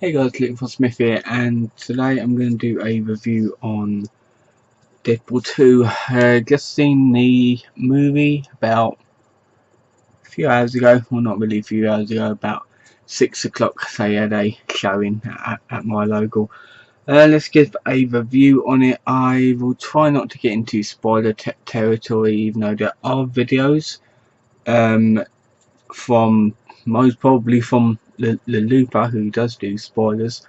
Hey guys, Little Smith here, and today I'm going to do a review on Deadpool 2. Just seen the movie about a few hours ago, well not really a few hours ago, about 6 o'clock they had a showing at my local. Let's give a review on it. I will try not to get into spoiler territory, even though there are videos from, most probably from the Looper, who does do spoilers.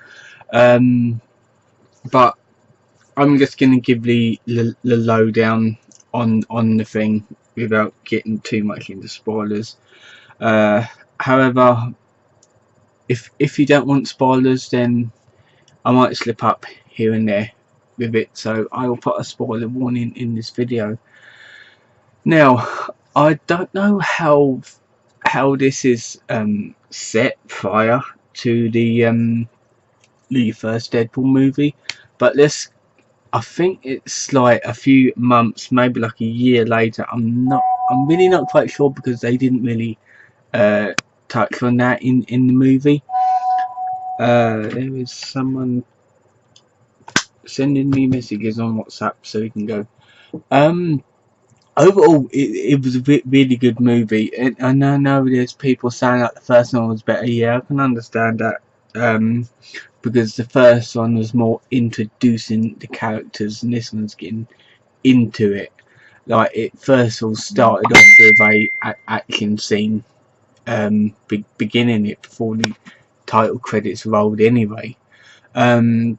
But I'm just going to give the lowdown on the thing without getting too much into spoilers. However, if you don't want spoilers, then I might slip up here and there with it, so I will put a spoiler warning in this video. Now, I don't know how this is set prior to the first Deadpool movie, but I think it's like a few months, maybe like a year later. I'm really not quite sure, because they didn't really touch on that in the movie. There is someone sending me messages on WhatsApp, so we can go. Overall, it was a really good movie, and I know there's people saying that the first one was better. Yeah, I can understand that. Because the first one was more introducing the characters, and this one's getting into it. Like, it first all started off with a action scene, beginning it before the title credits rolled anyway. There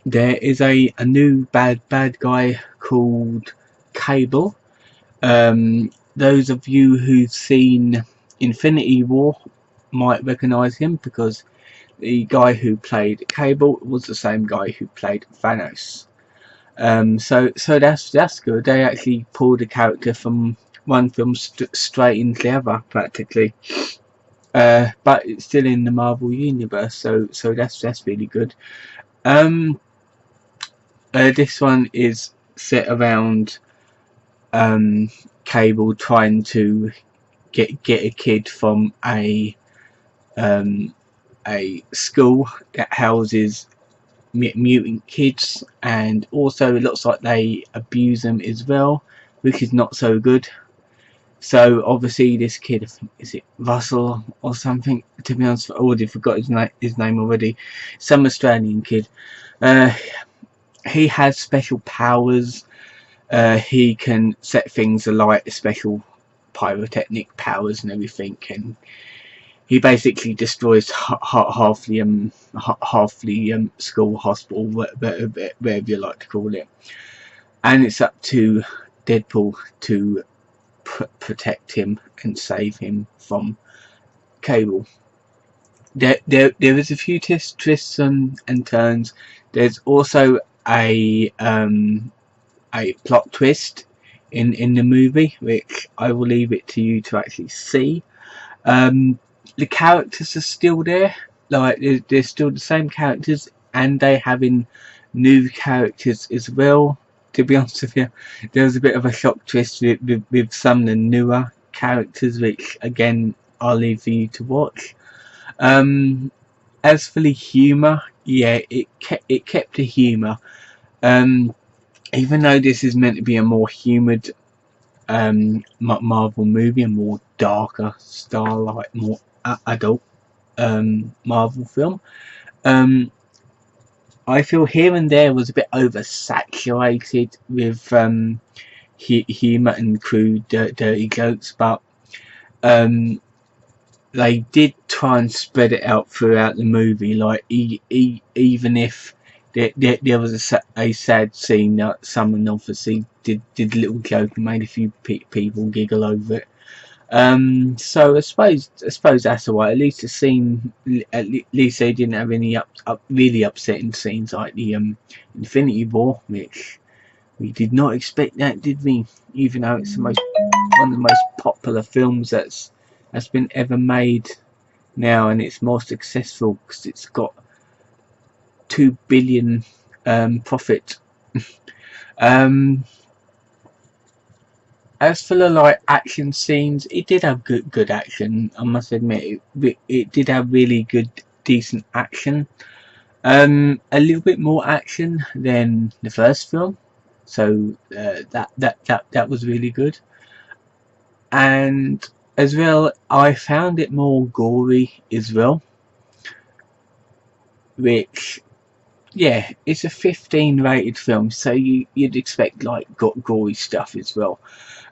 is a new bad guy called Cable. Those of you who've seen Infinity War might recognise him, because the guy who played Cable was the same guy who played Thanos. So that's good. They actually pulled a character from one film straight into the other, practically. But it's still in the Marvel universe, so that's really good. This one is set around Cable trying to get a kid from a school that houses mutant kids, and also it looks like they abuse them as well, which is not so good. So obviously this kid, is it Russell or something, to be honest, I already forgot his name already, some Australian kid. He has special powers. He can set things alight, special pyrotechnic powers and everything, and he basically destroys half the school, hospital, whatever you like to call it. And it's up to Deadpool to protect him and save him from Cable. There is a few twists and turns. There's also a plot twist in the movie, which I will leave it to you to actually see. The characters are still there, like they're still the same characters, and they having new characters as well. To be honest with you, there was a bit of a shock twist with some of the newer characters, which again I'll leave for you to watch. As for the humour, yeah, it kept the humour. Even though this is meant to be a more humoured Marvel movie, a more darker style, like more adult Marvel film, I feel here and there was a bit oversaturated with humour and crude dirty jokes, but they did try and spread it out throughout the movie. Like, even if there was a sad scene that someone obviously did a little joke and made a few people giggle over it. So I suppose that's alright. At least the scene, at least they didn't have any really upsetting scenes like the Infinity War, which we did not expect that, did we? Even though it's one of the most popular films that's been ever made now, and it's more successful because it's got 2 billion profit. As for the action scenes, it did have good action. I must admit, it did have really good decent action. A little bit more action than the first film, so that was really good. And as well, I found it more gory as well, which, yeah, it's a 15 rated film, so you'd expect like gory stuff as well.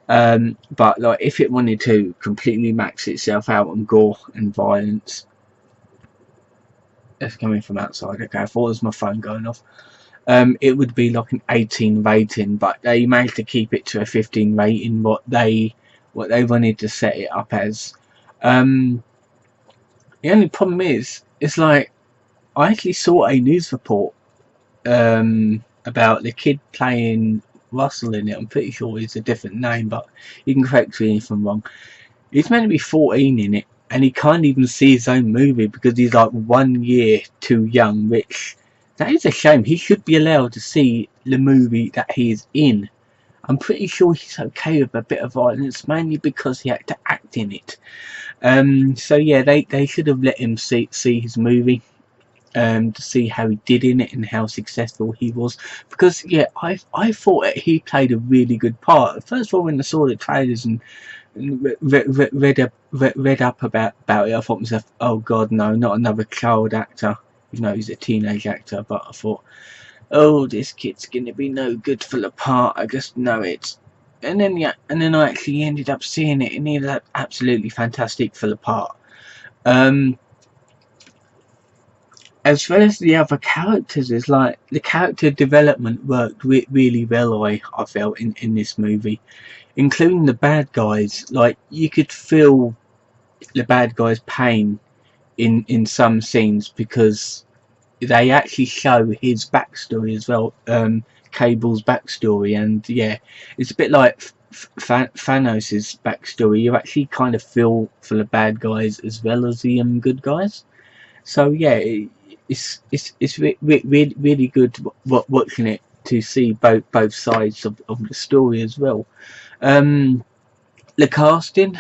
But like if it wanted to completely max itself out on gore and violence, that's coming from outside. Okay, I thought it was my phone going off. It would be like an 18 rating, but they managed to keep it to a 15 rating. What they wanted to set it up as. The only problem is, it's like I actually saw a news report about the kid playing Russell in it. I'm pretty sure it's a different name, but you can correct me if I'm wrong. He's meant to be 14 in it, and he can't even see his own movie because he's like 1 year too young, which, that is a shame. He should be allowed to see the movie that he is in. I'm pretty sure he's okay with a bit of violence, mainly because he had to act in it. So yeah, they should have let him see his movie, to see how he did in it and how successful he was. Because yeah, I thought he played a really good part. First of all, when I saw the trailers and read up about it, I thought to myself, oh god, no, not another child actor. You know, he's a teenage actor, but I thought, oh, this kid's gonna be no good for the part. I just know it. And then yeah, and then I actually ended up seeing it, and he was absolutely fantastic for the part. As well as the other characters, it's like the character development worked really well. I felt in this movie, including the bad guys. Like you could feel the bad guys' pain in some scenes because they actually show his backstory as well, Cable's backstory, and yeah, it's a bit like Thanos' backstory. You actually kind of feel for the bad guys as well as the good guys. So yeah, it's really good watching it to see both sides of the story as well. The casting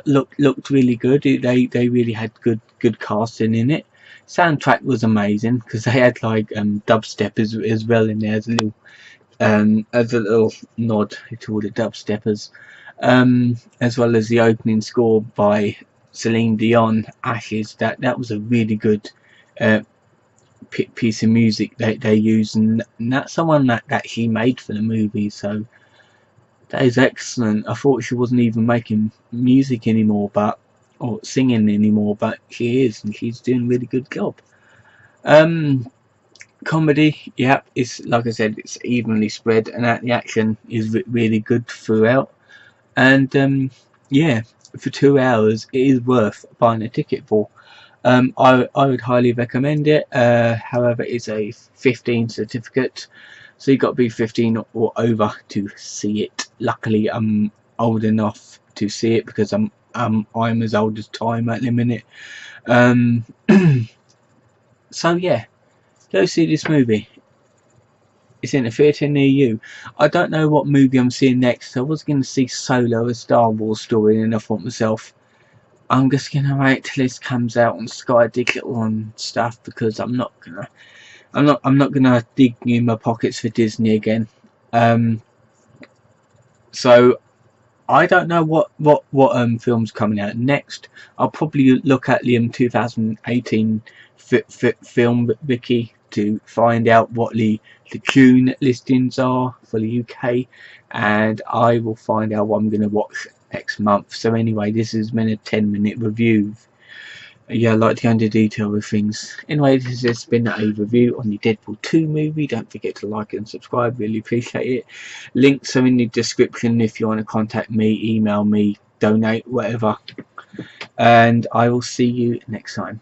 looked really good. They really had good casting in it. Soundtrack was amazing because they had like dubstep as well in there as a little nod to all the dubsteppers, as well as the opening score by Celine Dion, Ashes. That was a really good piece of music they used, and that's someone that she made for the movie, so that is excellent. I thought she wasn't even making music anymore, or singing anymore, but she is, and she's doing a really good job. Comedy, yeah, it's like I said, it's evenly spread, and the action is really good throughout. And yeah, for 2 hours, it is worth buying a ticket for. I would highly recommend it. However, it's a 15 certificate, so you've got to be 15 or over to see it. Luckily, I'm old enough to see it because I'm as old as time at the minute. So yeah, go see this movie. It's in a theatre near you. I don't know what movie I'm seeing next. I was going to see Solo, a Star Wars story, and I thought myself, I'm just gonna wait till this comes out on Sky Digital and stuff, because I'm not gonna dig in my pockets for Disney again. So I don't know what film's coming out next. I'll probably look at the 2018 film wiki to find out what the June listings are for the UK, and I will find out what I'm going to watch next month. So anyway, this has been a 10-minute review. Yeah, I like to go into detail with things. Anyway, this has just been a review on the Deadpool 2 movie. Don't forget to like and subscribe, really appreciate it. Links are in the description if you want to contact me, email me, donate, whatever. And I will see you next time.